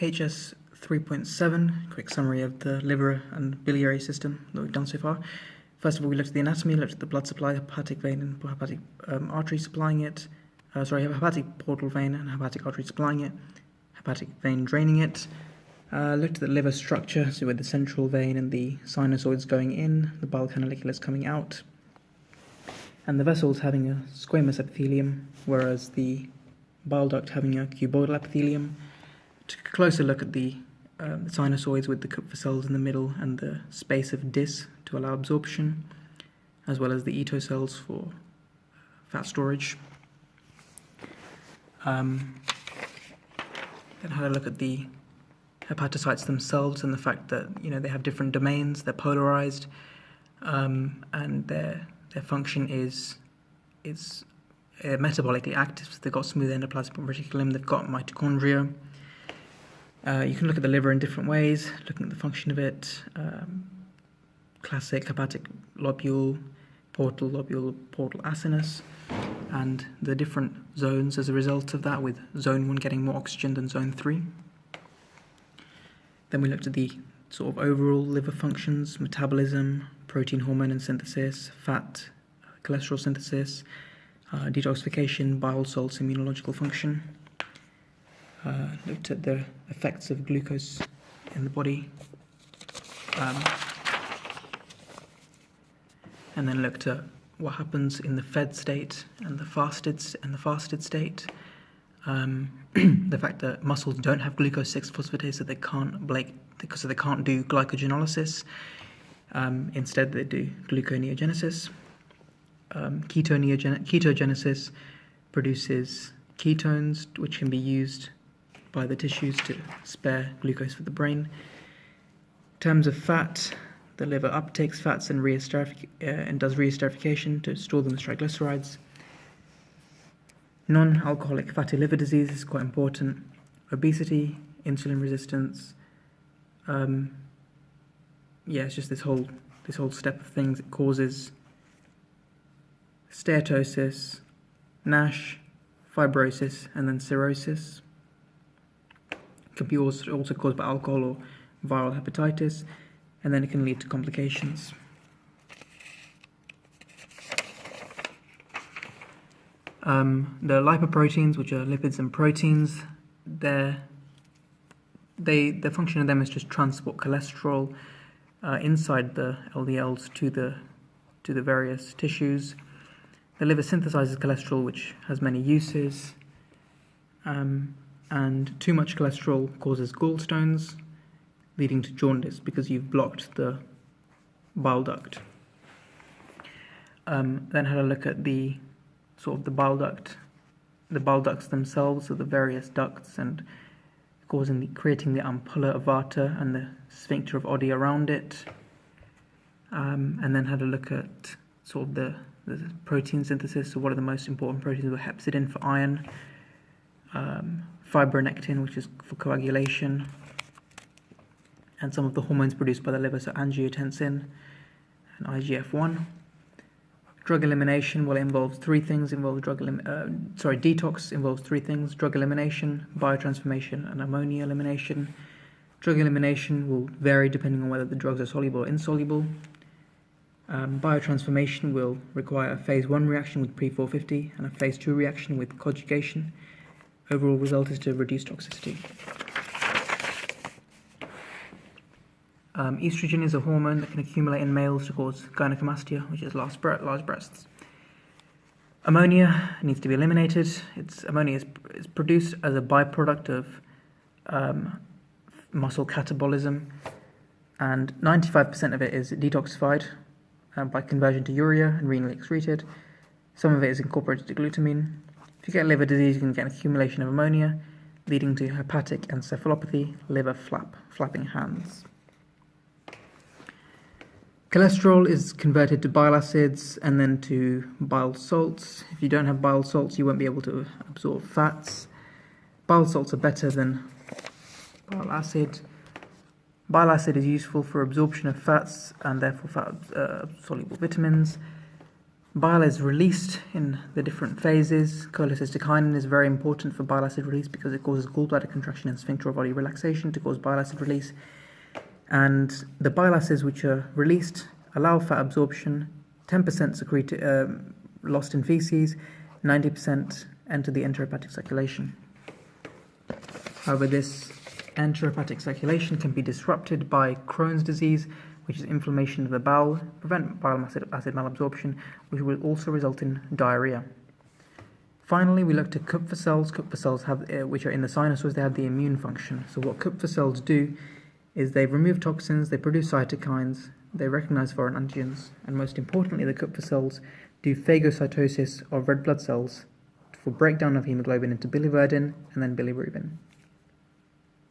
HS 3.7, quick summary of the liver and biliary system that we've done so far. First of all, we looked at the anatomy, looked at the blood supply, hepatic vein and hepatic artery supplying it, hepatic portal vein and hepatic artery supplying it, hepatic vein draining it. Looked at the liver structure, so with the central vein and the sinusoids going in, the bile canaliculus coming out, and the vessels having a squamous epithelium, whereas the bile duct having a cuboidal epithelium. Took a closer look at the sinusoids with the Kupffer cells in the middle and the space of Dis to allow absorption, as well as the Ito cells for fat storage. Then had a look at the hepatocytes themselves and the fact that they have different domains, they're polarized, and their function is metabolically active. So they've got smooth endoplasmic reticulum, they've got mitochondria. You can look at the liver in different ways, looking at the function of it. Classic hepatic lobule, portal acinus, and the different zones as a result of that, with zone 1 getting more oxygen than zone 3. Then we looked at the sort of overall liver functions: metabolism, protein hormone and synthesis, fat, cholesterol synthesis, detoxification, bile salts, immunological function. Looked at the effects of glucose in the body, and then looked at what happens in the fed state and the fasted state. The fact that muscles don't have glucose 6-phosphatase, so they can't do glycogenolysis. Instead, they do gluconeogenesis. Ketogenesis produces ketones, which can be used by the tissues to spare glucose for the brain. In terms of fat, the liver uptakes fats and does reesterification to store them as triglycerides. Non-alcoholic fatty liver disease is quite important. Obesity, insulin resistance. It's just this whole step of things. It causes steatosis, NASH, fibrosis, and then cirrhosis. It can be also caused by alcohol or viral hepatitis, and then it can lead to complications. The lipoproteins, which are lipids and proteins, the function of them is just transport cholesterol inside the LDLs to the various tissues. The liver synthesizes cholesterol, which has many uses, and too much cholesterol causes gallstones, leading to jaundice because you've blocked the bile duct. Then had a look at the bile ducts themselves, so the various ducts, and creating the ampulla of Vata and the sphincter of Oddi around it. And then had a look at the protein synthesis. So what are the most important proteins? Were hepcidin for iron, fibronectin, which is for coagulation, and some of the hormones produced by the liver, so angiotensin and IGF-1. Drug elimination, well, it involves three things. Detox involves three things: drug elimination, biotransformation, and ammonia elimination. Drug elimination will vary depending on whether the drugs are soluble or insoluble. Biotransformation will require a phase 1 reaction with pre-450 and a phase 2 reaction with conjugation. Overall result is to reduce toxicity. Estrogen is a hormone that can accumulate in males to cause gynecomastia, which is large breasts. Ammonia needs to be eliminated. Ammonia is produced as a byproduct of muscle catabolism, and 95% of it is detoxified by conversion to urea and renally excreted. Some of it is incorporated to glutamine. If you get liver disease, you can get an accumulation of ammonia, leading to hepatic encephalopathy, liver flapping hands. Cholesterol is converted to bile acids and then to bile salts. If you don't have bile salts, you won't be able to absorb fats. Bile salts are better than bile acid. Bile acid is useful for absorption of fats and therefore fat-soluble vitamins. Bile is released in the different phases. Cholecystokinin is very important for bile acid release because it causes gallbladder contraction and sphincter body relaxation to cause bile acid release. And the bile acids which are released allow fat absorption, 10% secreted, lost in feces, 90% enter the enterohepatic circulation. However, this enterohepatic circulation can be disrupted by Crohn's disease, which is inflammation of the bowel, prevent bile acid malabsorption, which will also result in diarrhea. Finally, we looked at Kupffer cells. Kupffer cells have, which are in the sinuses, they have the immune function. So what Kupffer cells do is they remove toxins, they produce cytokines, they recognize foreign antigens, and most importantly, the Kupffer cells do phagocytosis of red blood cells for breakdown of hemoglobin into biliverdin and then bilirubin.